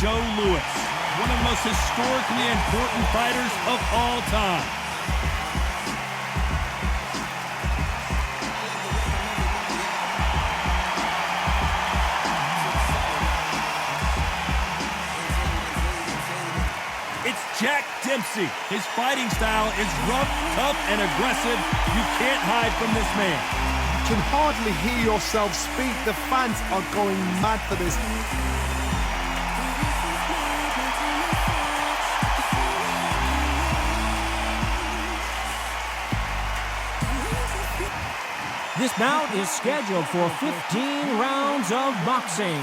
Joe Louis, one of the most historically important fighters of all time. It's Jack Dempsey. His fighting style is rough, tough, and aggressive. You can't hide from this man. You can hardly hear yourself speak. The fans are going mad for this. This bout is scheduled for 15 rounds of boxing.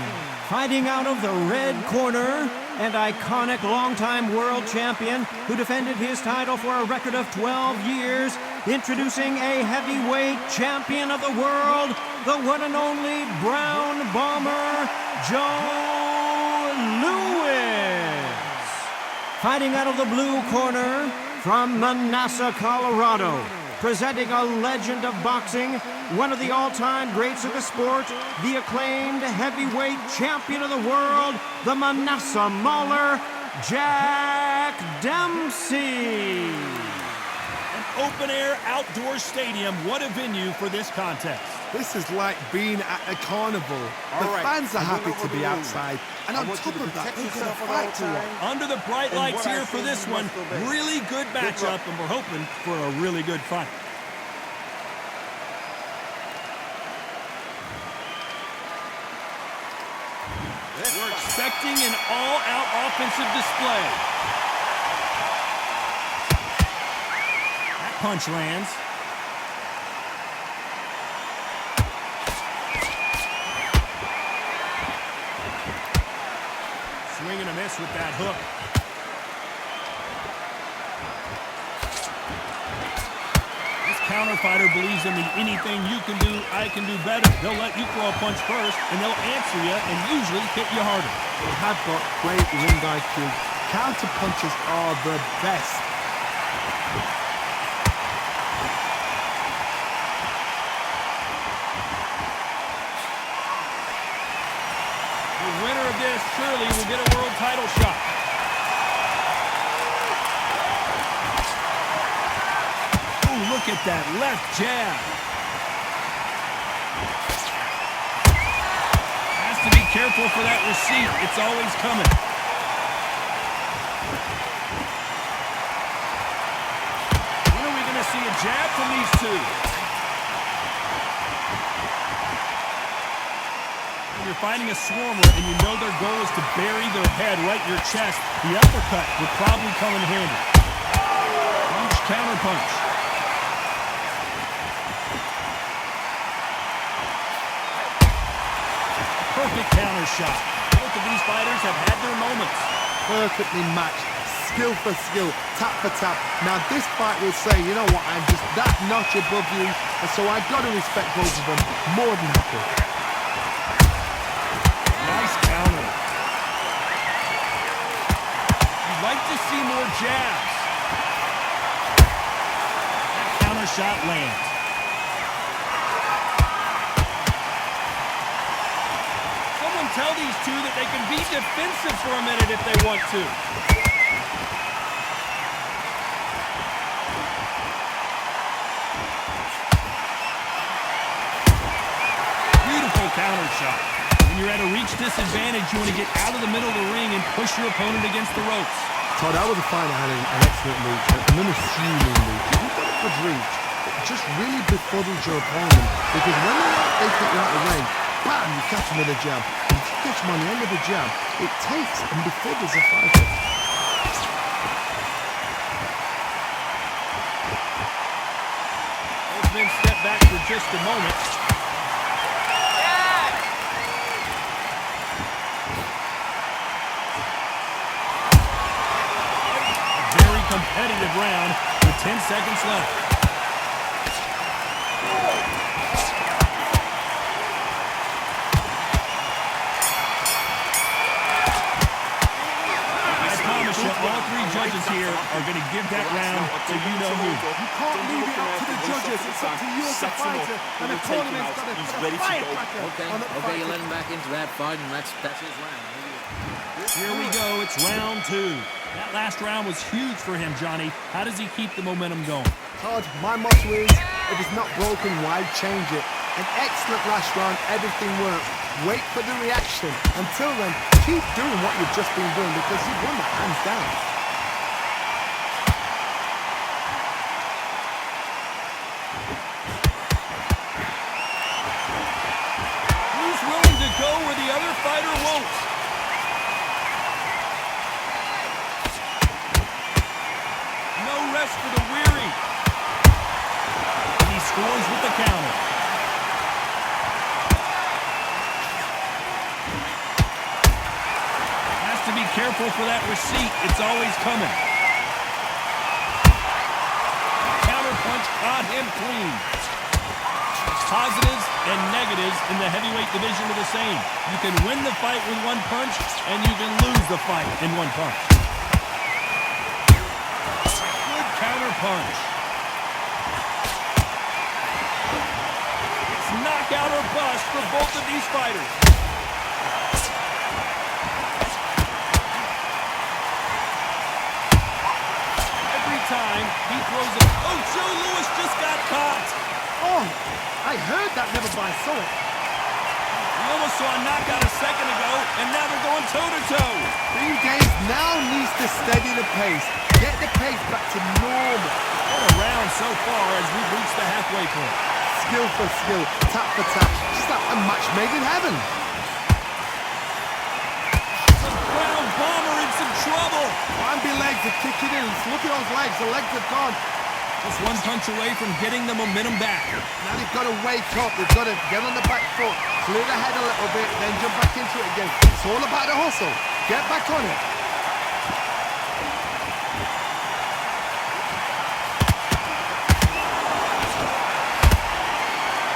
Fighting out of the red corner, and iconic longtime world champion who defended his title for a record of 12 years, introducing a heavyweight champion of the world, the one and only Brown Bomber, Joe Louis. Fighting out of the blue corner, from Manassas, Colorado, presenting a legend of boxing, one of the all-time greats of the sport, the acclaimed heavyweight champion of the world, the Manassas Mauler, Jack Dempsey. An open-air outdoor stadium, what a venue for this contest. This is like being at a carnival. The fans are happy to be outside. And on top of that, they've got a fight to watch. Under the bright lights here for this one, really good matchup, and we're hoping for a really good fight. We're expecting an all-out offensive display. That punch lands. Swing and a miss with that hook. This counter fighter believes in the anything you can do, I can do better. They'll let you throw a punch first, and they'll answer you and usually hit you harder. They have got great ring IQ. Counter punches are the best. The winner of this surely will get a world title shot. Oh, look at that left jab. Has to be careful for that receipt. It's always coming. When are we going to see a jab from these two? You're fighting a swarmer and you know their goal is to bury their head right in your chest, the uppercut would probably come in handy. Punch, counter punch. Perfect counter shot. Both of these fighters have had their moments. Perfectly matched, skill for skill, tap for tap. Now this fight will say, you know what, I'm just that notch above you, and so I've got to respect both of them more than happy. Nice counter. You'd like to see more jabs. That counter shot lands. Someone tell these two that they can be defensive for a minute if they want to. Beautiful counter shot. When you're at a reach disadvantage, you want to get out of the middle of the ring and push your opponent against the ropes. Todd, that was a fight that had an excellent reach, an unassuming reach. If you've got a good reach, it just really befuddles your opponent, because when they put you out of the ring, bam, you catch them with a jab. And if you catch them on the end of the jab, it takes and befuddles the fighter. Both men step back for just a moment. Competitive round with 10 seconds left. I promise you, all three judges here are going to give that round to you-know-who. You can't leave it up to the judges. It's up to you as a fighter, and the tournament's got to firecracker. Okay, you let him back into that fight, and that's his round. Here we go. It's round 2. That last round was huge for him, Johnny. How does he keep the momentum going? Todd, my motto is, if it's not broken, why change it? An excellent last round, everything worked. Wait for the reaction. Until then, keep doing what you've just been doing because you've won that hands down. Who's willing to go where the other fighter won't? No rest for the weary. And he scores with the counter. Has to be careful for that receipt. It's always coming. Counter punch caught him clean. Positives and negatives in the heavyweight division are the same. You can win the fight with one punch, and you can lose the fight in one punch. Good counter punch. It's knockout or bust for both of these fighters. Every time he throws it. Oh, Joe Louis just got caught. Oh, I heard that, never by saw it. We almost saw a knockout a second ago, and now they're going toe-to-toe. Green Gaze now needs to steady the pace. Get the pace back to normal. What a round so far as we've reached the halfway point. Skill for skill, tap for tap. Just like a match made in heaven. The ground bomber in some trouble. Bambi legs are kicking in. Look at those legs. The legs are gone. Just one punch away from getting the momentum back. Now they've got to wake up. They've got to get on the back foot, clear the head a little bit, then jump back into it again. It's all about the hustle. Get back on it.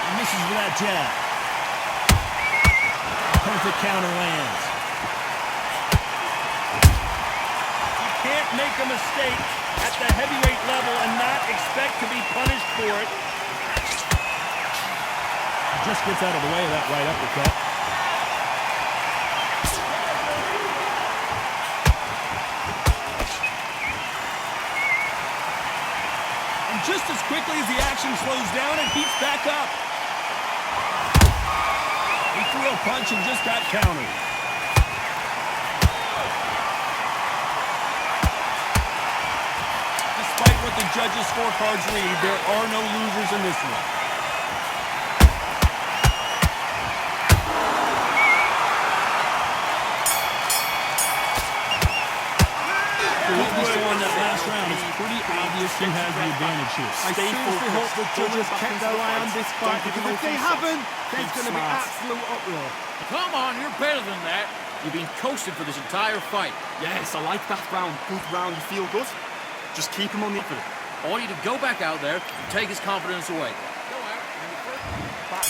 And misses with that jab. Perfect counter lands. You can't make a mistake at the heavyweight level and not expect to be punished for it. Just gets out of the way of that right uppercut. And just as quickly as the action slows down, it heats back up. He threw a punch and just got countered. Despite what the judges' scorecards read, there are no losers in this one. What we saw in that last round, it's pretty obvious who has the advantage here. I seriously hope the judges kept their eye on this fight because if they haven't, there's going to be absolute uproar. Come on, you're better than that. You've been coasting for this entire fight. Yes, I like that round. Good round, you feel good? Just keep him on the effort. I want you to go back out there and take his confidence away.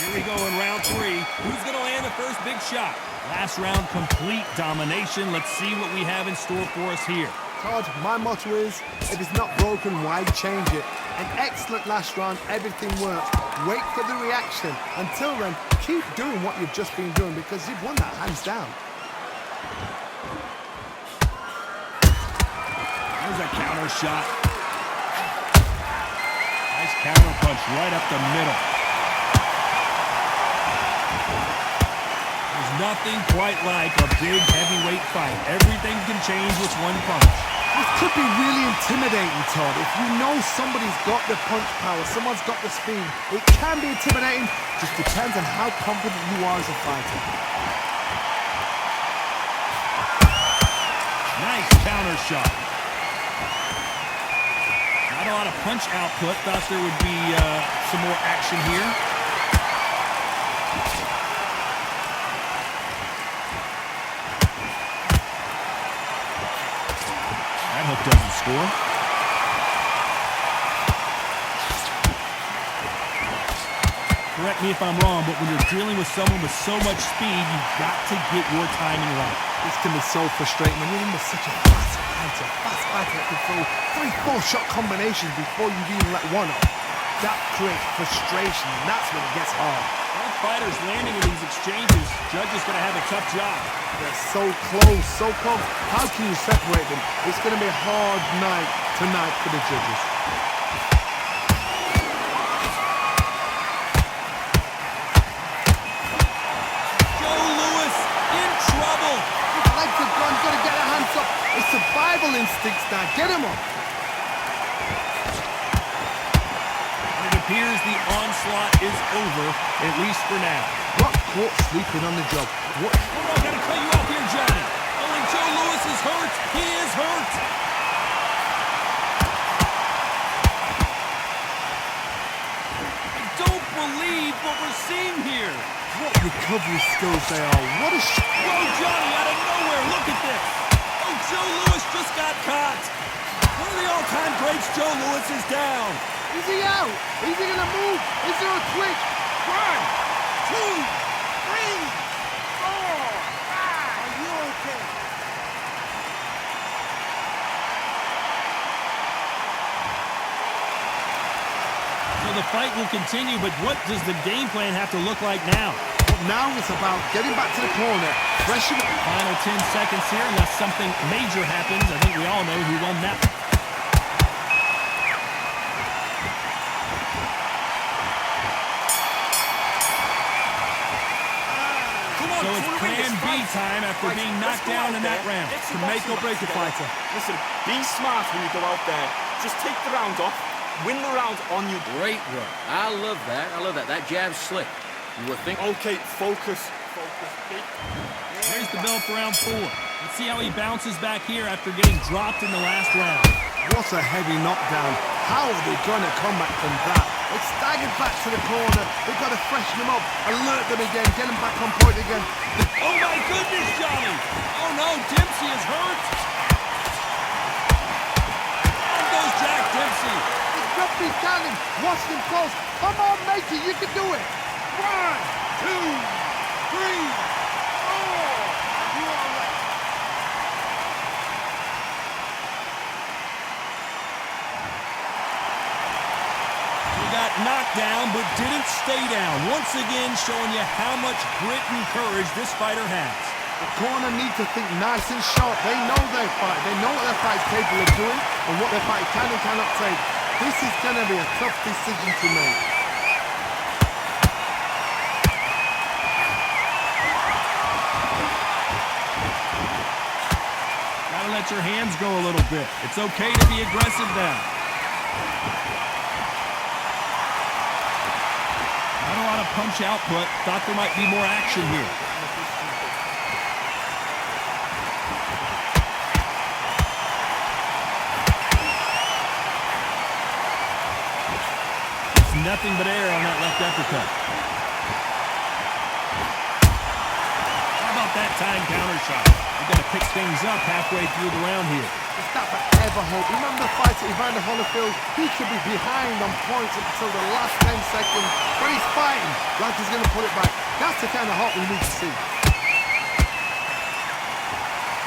Here we go in round 3. Who's going to land the first big shot? Last round, complete domination. Let's see what we have in store for us here. Todd, my motto is, if it's not broken, why change it? An excellent last round, everything worked. Wait for the reaction. Until then, keep doing what you've just been doing because you've won that hands down. There's a counter shot. Nice counter punch right up the middle. There's nothing quite like a big heavyweight fight. Everything can change with one punch. This could be really intimidating, Todd. If you know somebody's got the punch power, someone's got the speed, it can be intimidating. Just depends on how confident you are as a fighter. Nice counter shot. Not a lot of punch output. Thought there would be some more action here. That hook doesn't score. Correct me if I'm wrong, but when you're dealing with someone with so much speed, you've got to get your timing right. This can be so frustrating when you're in with such a fast fighter that can throw 3-4 shot combinations before you've even let one off. That creates frustration, and that's when it gets hard. That fighters landing in these exchanges. Judge is going to have a tough job. They're so close, so close. How can you separate them? It's going to be a hard night tonight for the judges. Joe Louis in trouble. His legs are gone. Got to get their hands up. It's survival instincts now. Get him up. It appears the onslaught is over, at least for now. Not caught sleeping on the job. What? Oh, I gotta cut you off here, Johnny. Oh, and Joe Louis is hurt. He is hurt. I don't believe what we're seeing here. What recovery skills they are. What a Whoa, Johnny, out of nowhere. Look at this. Oh, Joe Louis just got caught. One of the all-time greats, Joe Louis, is down. Is he out? Is he gonna move? Is there a twitch? 1, 2, 3, 4, 5. Are you okay? So the fight will continue, but what does the game plan have to look like now? But now it's about getting back to the corner, freshen up. Final 10 seconds here, unless something major happens. I think we all know who won that one. So it's plan B time after being knocked down in that round. It's a make or break a fighter. Listen, be smart when you go out there. Just take the round off. Win the round on your... Great run. I love that. I love that. That jab's slick. You were thinking... Okay, focus. Focus. Here's the bell for round 4. Let's see how he bounces back here after getting dropped in the last round. What a heavy knockdown. How are they gonna come back from that? It's staggered back to the corner. They've got to freshen them up, alert them again, get them back on point again. Oh my goodness, Johnny! Oh no, Dempsey is hurt! There goes Jack Dempsey. He's got to be standing. Watch them close. Come on, matey, you can do it. 1, 2, 3, 4. Are you all right? Got knocked down, but didn't stay down. Once again, showing you how much grit and courage this fighter has. The corner needs to think nice and sharp. They know their fight. They know what their fight's capable of doing and what their fight can and cannot take. This is going to be a tough decision to make. Gotta let your hands go a little bit. It's okay to be aggressive now. Not a lot of punch output. Thought there might be more action here. It's nothing but air on that left uppercut. How about that time counter shot? We've got to pick things up halfway through the round here. Is that forever hope? Remember the fight at Evander Holyfield? He could be behind on points until the last 10 seconds, but he's fighting like he's going to put it back. That's the kind of hope we need to see.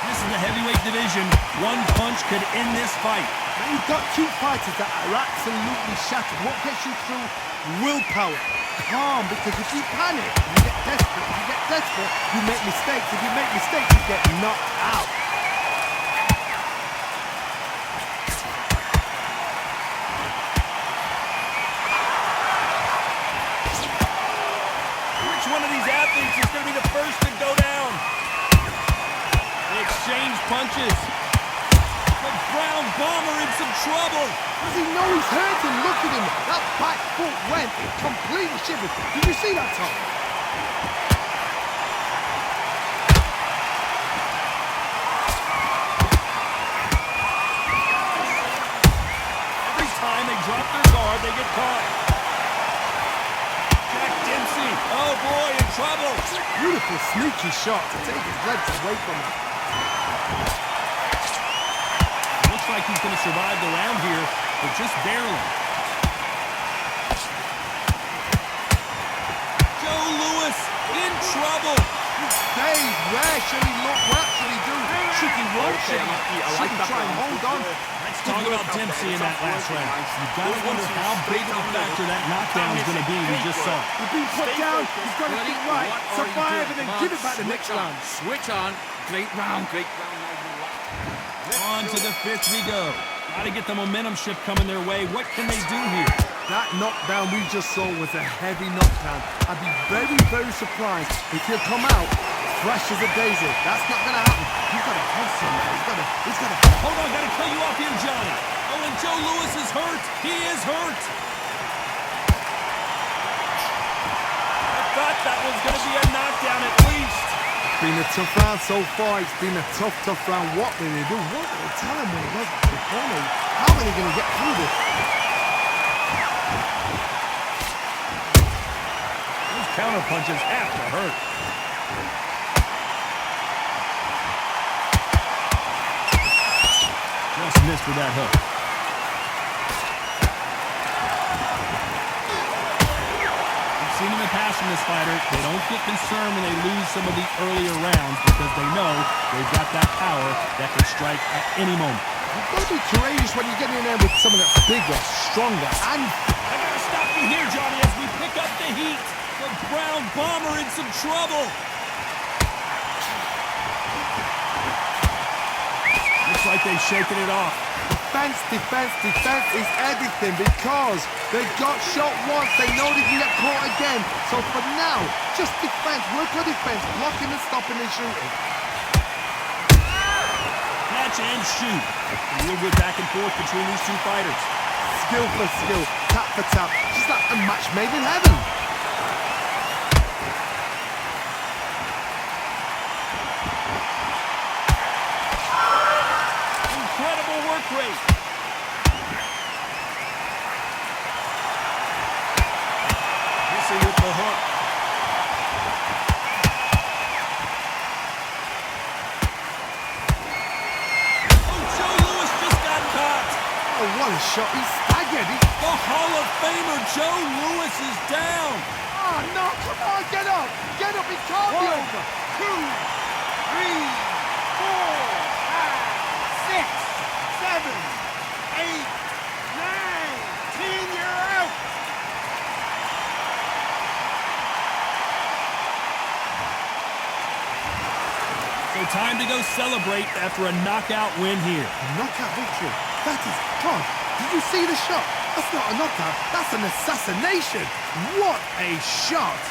This is the heavyweight division. One punch could end this fight. Now you've got two fighters that are absolutely shattered. What gets you through? Willpower. Calm, because if you panic, you get desperate. If you get desperate, you make mistakes. If you make mistakes, you get knocked out. One of these athletes is going to be the first to go down. They exchange punches. The Brown Bomber in some trouble. Does he know he's hurting? Look at him. That back foot went. It completely shivered. Did you see that, Tom? Every time they drop their guard, they get caught. Dempsey, oh boy, in trouble. Beautiful sneaky shot to take his legs away from him. Looks like he's going to survive the round here, but just barely. Joe Louis in trouble. He stays. Where should he look? What should he do? Tricky work. Okay, I like that try and round. hold on. Let's talk about Dempsey in that last round. You've got to wonder how big of a factor that knockdown is going to be we just saw. You've been put down. You've got to think right. Survive and then give it back the next round. Switch on. Great round, great round. On to the fifth we go. Got to get the momentum shift coming their way. What can they do here? That knockdown we just saw was a heavy knockdown. I'd be very, very surprised if he'll come out fresh as a daisy. That's not going to happen. He's got to hustle, man. He's got to... Hold on, got to cut you off here, Johnny. Oh, and Joe Louis is hurt. He is hurt. I thought that was going to be a knockdown at least. It's been a tough round so far. It's been a tough, tough round. What will they do? What will they tell him when he goes to the corner? How are they going to get through this? Those counter punches have to hurt. Just missed with that hook. We've seen in the past from this fighter, they don't get concerned when they lose some of the earlier rounds because they know they've got that power that can strike at any moment. You've got to be courageous when you get in there with someone that's bigger, stronger, and... I gotta stop you here, Johnny, as we pick up the heat. The Brown Bomber in some trouble. Looks like they've shaken it off. Defense, defense, defense is everything because they got shot once. They know they can get caught again. So for now, just defense. Work on defense. Blocking and stopping and shooting. Catch and shoot. A real good back and forth between these two fighters. Skill for skill. Tap for tap. Just like a match made in heaven. Incredible work rate. Missing with the hook. Oh, Joe Louis just got caught. Oh, what a shot. He's staggered. The Hall of Famer Joe Louis is down. Oh, no. Come on. Get up. Get up. It can't be over. 2, 3, 4, 5, 6, 7, 8, 9, 10. You're out. So time to go celebrate after a knockout win here. A knockout victory. That is... God, did you see the shot? That's not a knockout. That's an assassination. What a shot.